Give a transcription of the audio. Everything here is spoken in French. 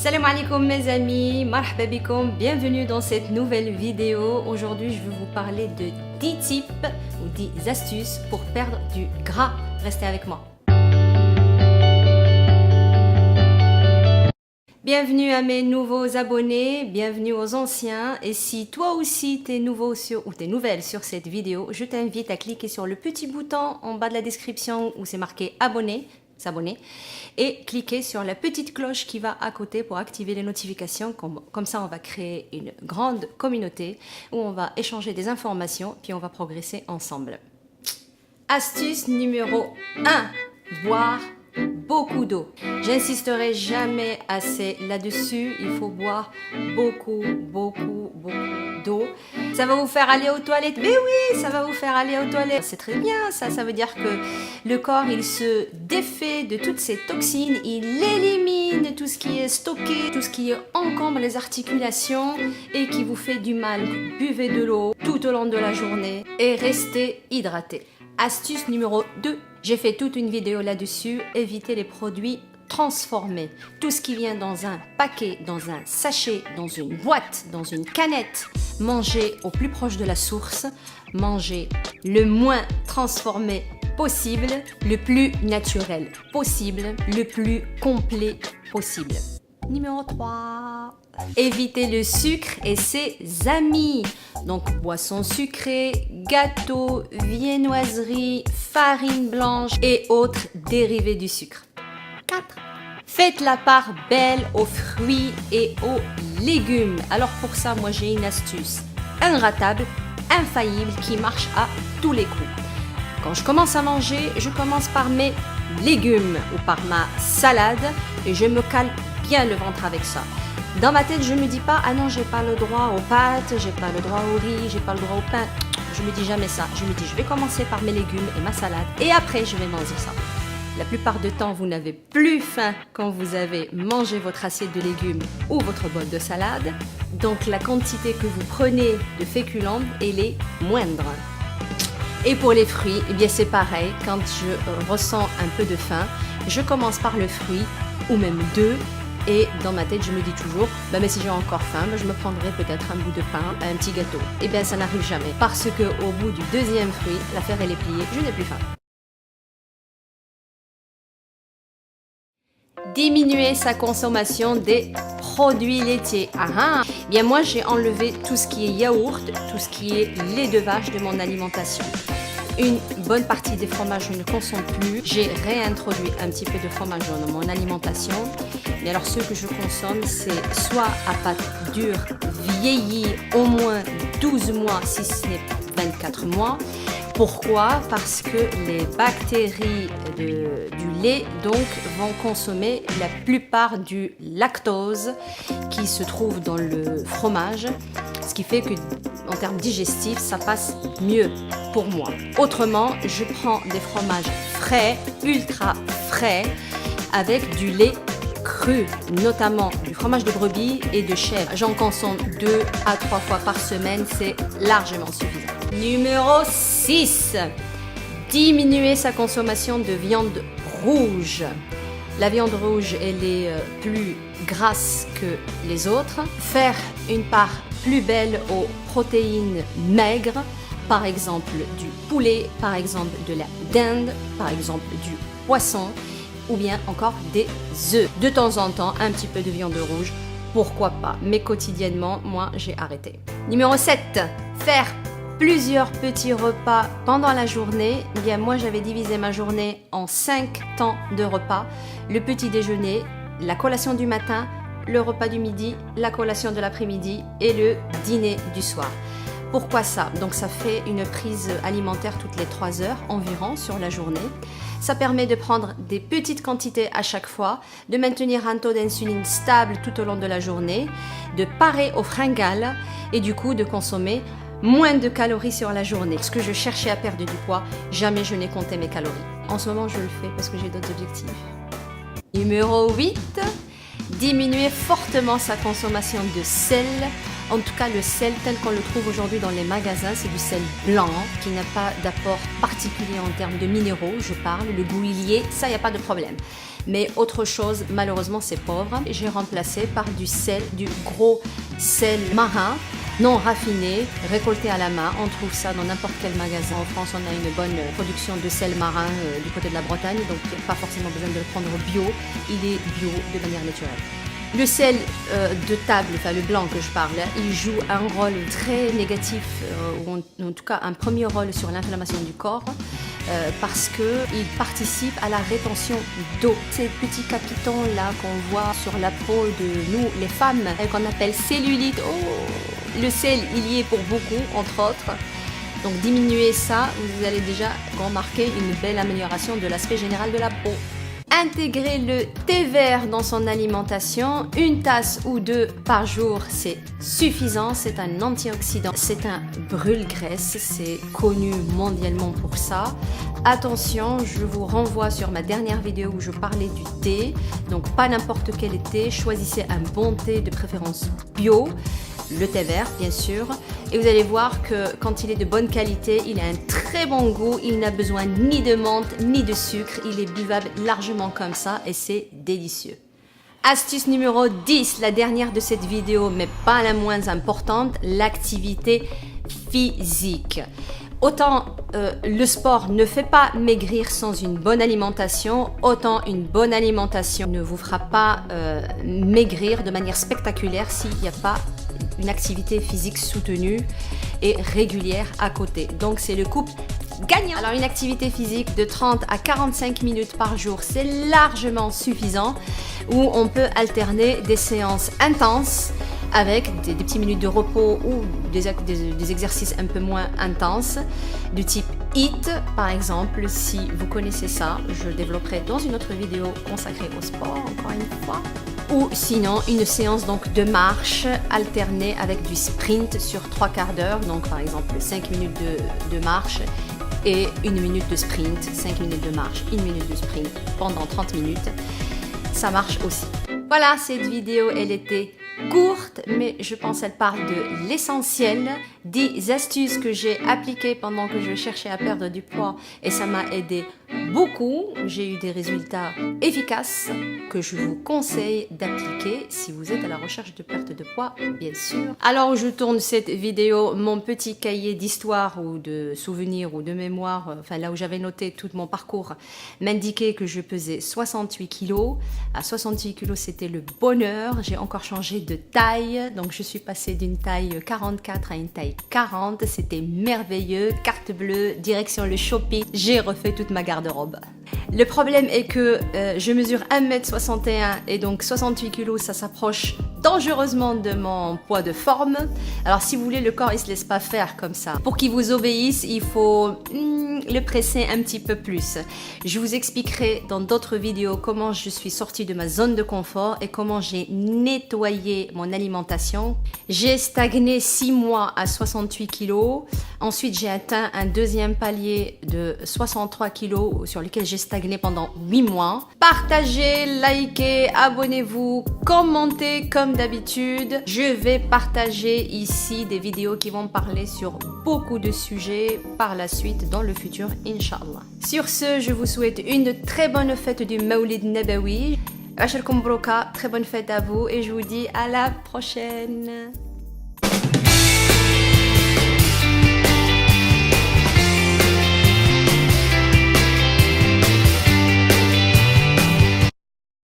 Salam alaikum mes amis, marhaba bikoum, bienvenue dans cette nouvelle vidéo. Aujourd'hui je vais vous parler de 10 tips ou 10 astuces pour perdre du gras. Restez avec moi. Bienvenue à mes nouveaux abonnés, bienvenue aux anciens. Et si toi aussi t'es nouveau ou t'es nouvelle sur cette vidéo, je t'invite à cliquer sur le petit bouton en bas de la description où c'est marqué abonner, s'abonner, et cliquer sur la petite cloche qui va à côté pour activer les notifications. Comme ça on va créer une grande communauté où on va échanger des informations puis on va progresser ensemble. Astuce numéro 1, boire beaucoup d'eau. J'insisterai jamais assez là-dessus. Il faut boire beaucoup d'eau. Ça va vous faire aller aux toilettes. Mais oui, ça va vous faire aller aux toilettes. C'est très bien ça. Ça veut dire que le corps, il se défait de toutes ces toxines. Il élimine tout ce qui est stocké, tout ce qui encombre les articulations et qui vous fait du mal. Buvez de l'eau tout au long de la journée et restez hydraté. Astuce numéro 2. J'ai fait toute une vidéo là-dessus. Évitez les produits transformés. Tout ce qui vient dans un paquet, dans un sachet, dans une boîte, dans une canette. Mangez au plus proche de la source. Mangez le moins transformé possible, le plus naturel possible, le plus complet possible. Numéro 3. Évitez le sucre et ses amis. Donc boissons sucrées, gâteaux, viennoiseries, farine blanche et autres dérivés du sucre. 4. Faites la part belle aux fruits et aux légumes. Alors pour ça, moi j'ai une astuce inratable, infaillible qui marche à tous les coups. Quand je commence à manger, je commence par mes légumes ou par ma salade et je me cale bien le ventre avec ça. Dans ma tête, je me dis pas, ah non, j'ai pas le droit aux pâtes, j'ai pas le droit au riz, j'ai pas le droit au pain. Je me dis jamais ça. Je me dis, je vais commencer par mes légumes et ma salade et après, je vais manger ça. La plupart du temps, vous n'avez plus faim quand vous avez mangé votre assiette de légumes ou votre bol de salade. Donc, la quantité que vous prenez de féculents, elle est moindre. Et pour les fruits, eh bien c'est pareil. Quand je ressens un peu de faim, je commence par le fruit ou même deux. Et dans ma tête, je me dis toujours, mais si j'ai encore faim, je me prendrai peut-être un bout de pain, un petit gâteau. Et bien, ça n'arrive jamais. Parce qu'au bout du deuxième fruit, l'affaire elle est pliée, je n'ai plus faim. Diminuer sa consommation des produits laitiers. Bien moi, j'ai enlevé tout ce qui est yaourt, tout ce qui est lait de vache de mon alimentation. Une bonne partie des fromages, je ne consomme plus. J'ai réintroduit un petit peu de fromage dans mon alimentation. Mais alors, ce que je consomme, c'est soit à pâte dure, vieillie au moins 12 mois, si ce n'est 24 mois. Pourquoi? Parce que les bactéries du lait donc vont consommer la plupart du lactose qui se trouve dans le fromage, ce qui fait que en termes digestifs, ça passe mieux pour moi. Autrement, je prends des fromages frais, ultra frais, avec du lait cru, notamment du fromage de brebis et de chèvre. J'en consomme 2 à 3 fois par semaine, c'est largement suffisant. Numéro 6. Diminuer sa consommation de viande rouge. La viande rouge, elle est plus grasse que les autres. Faire une part plus belle aux protéines maigres, par exemple du poulet, par exemple de la dinde, par exemple du poisson, ou bien encore des œufs. De temps en temps, un petit peu de viande rouge, pourquoi pas. Mais quotidiennement, moi, j'ai arrêté. Numéro 7. Faire plusieurs petits repas pendant la journée. Eh bien, moi, j'avais divisé ma journée en 5 temps de repas. Le petit déjeuner, la collation du matin, le repas du midi, la collation de l'après-midi et le dîner du soir. Pourquoi ça? Donc ça fait une prise alimentaire toutes les 3 heures environ sur la journée. Ça permet de prendre des petites quantités à chaque fois, de maintenir un taux d'insuline stable tout au long de la journée, de parer aux fringales et du coup de consommer moins de calories sur la journée. Parce que je cherchais à perdre du poids, jamais je n'ai compté mes calories. En ce moment, je le fais parce que j'ai d'autres objectifs. Numéro 8. Diminuer fortement sa consommation de sel En tout cas, le sel tel qu'on le trouve aujourd'hui dans les magasins, c'est du sel blanc qui n'a pas d'apport particulier en termes de minéraux, je parle, le goût il y est, ça, il n'y a pas de problème. Mais autre chose, malheureusement, c'est pauvre. J'ai remplacé par du sel, du gros sel marin, non raffiné, récolté à la main. On trouve ça dans n'importe quel magasin. En France, on a une bonne production de sel marin du côté de la Bretagne, donc il n'y a pas forcément besoin de le prendre bio. Il est bio de manière naturelle. Le sel de table, enfin le blanc que je parle, il joue un rôle très négatif, ou en tout cas un premier rôle sur l'inflammation du corps, parce qu'il participe à la rétention d'eau. Ces petits capitons là qu'on voit sur la peau de nous, les femmes, qu'on appelle cellulite, oh, le sel il y est pour beaucoup, entre autres. Donc diminuer ça, vous allez déjà remarquer une belle amélioration de l'aspect général de la peau. Intégrer le thé vert dans son alimentation, une tasse ou deux par jour, c'est suffisant. C'est un antioxydant, c'est un brûle-graisse, c'est connu mondialement pour ça. Attention, je vous renvoie sur ma dernière vidéo où je parlais du thé. Donc pas n'importe quel thé, choisissez un bon thé de préférence bio. Le thé vert bien sûr, et vous allez voir que quand il est de bonne qualité, il a un très bon goût, il n'a besoin ni de menthe ni de sucre, il est buvable largement comme ça et c'est délicieux. Astuce numéro 10, la dernière de cette vidéo mais pas la moins importante, l'activité physique. Autant le sport ne fait pas maigrir sans une bonne alimentation, autant une bonne alimentation ne vous fera pas maigrir de manière spectaculaire s'il n'y a pas une activité physique soutenue et régulière à côté. Donc c'est le couple gagnant. Alors une activité physique de 30 à 45 minutes par jour, c'est largement suffisant, où on peut alterner des séances intenses avec des petites minutes de repos ou des exercices un peu moins intenses, du type HIIT par exemple. Si vous connaissez ça, je développerai dans une autre vidéo consacrée au sport, encore une fois. Ou sinon, une séance donc de marche alternée avec du sprint sur 3/4 d'heure, donc par exemple 5 minutes de marche et 1 minute de sprint, 5 minutes de marche, 1 minute de sprint pendant 30 minutes. Ça marche aussi. Voilà, cette vidéo, elle était courte, mais je pense qu'elle parle de l'essentiel, des astuces que j'ai appliquées pendant que je cherchais à perdre du poids et ça m'a aidé beaucoup. J'ai eu des résultats efficaces que je vous conseille d'appliquer si vous êtes à la recherche de perte de poids, bien sûr. Alors je tourne cette vidéo, mon petit cahier d'histoire ou de souvenirs ou de mémoire, enfin là où j'avais noté tout mon parcours, m'indiquait que je pesais 68 kilos. À 68 kilos, c'était le bonheur. J'ai encore changé de taille, donc je suis passée d'une taille 44 à une taille 40, c'était merveilleux, carte bleue, direction le shopping, j'ai refait toute ma garde-robe. Le problème est que je mesure 1m61 et donc 68 kg, ça s'approche dangereusement de mon poids de forme. Alors si vous voulez, le corps il se laisse pas faire comme ça. Pour qu'il vous obéisse, il faut le presser un petit peu plus. Je vous expliquerai dans d'autres vidéos comment je suis sortie de ma zone de confort et comment j'ai nettoyé mon alimentation. J'ai stagné 6 mois à 68 kg. Ensuite, j'ai atteint un deuxième palier de 63 kg sur lequel j'ai stagné pendant 8 mois. Partagez, likez, abonnez-vous, commentez comme d'habitude. Je vais partager ici des vidéos qui vont parler sur beaucoup de sujets par la suite dans le futur, Inch'Allah. Sur ce, je vous souhaite une très bonne fête du Mawlid Nabawi. Ashirkum Broka, très bonne fête à vous et je vous dis à la prochaine.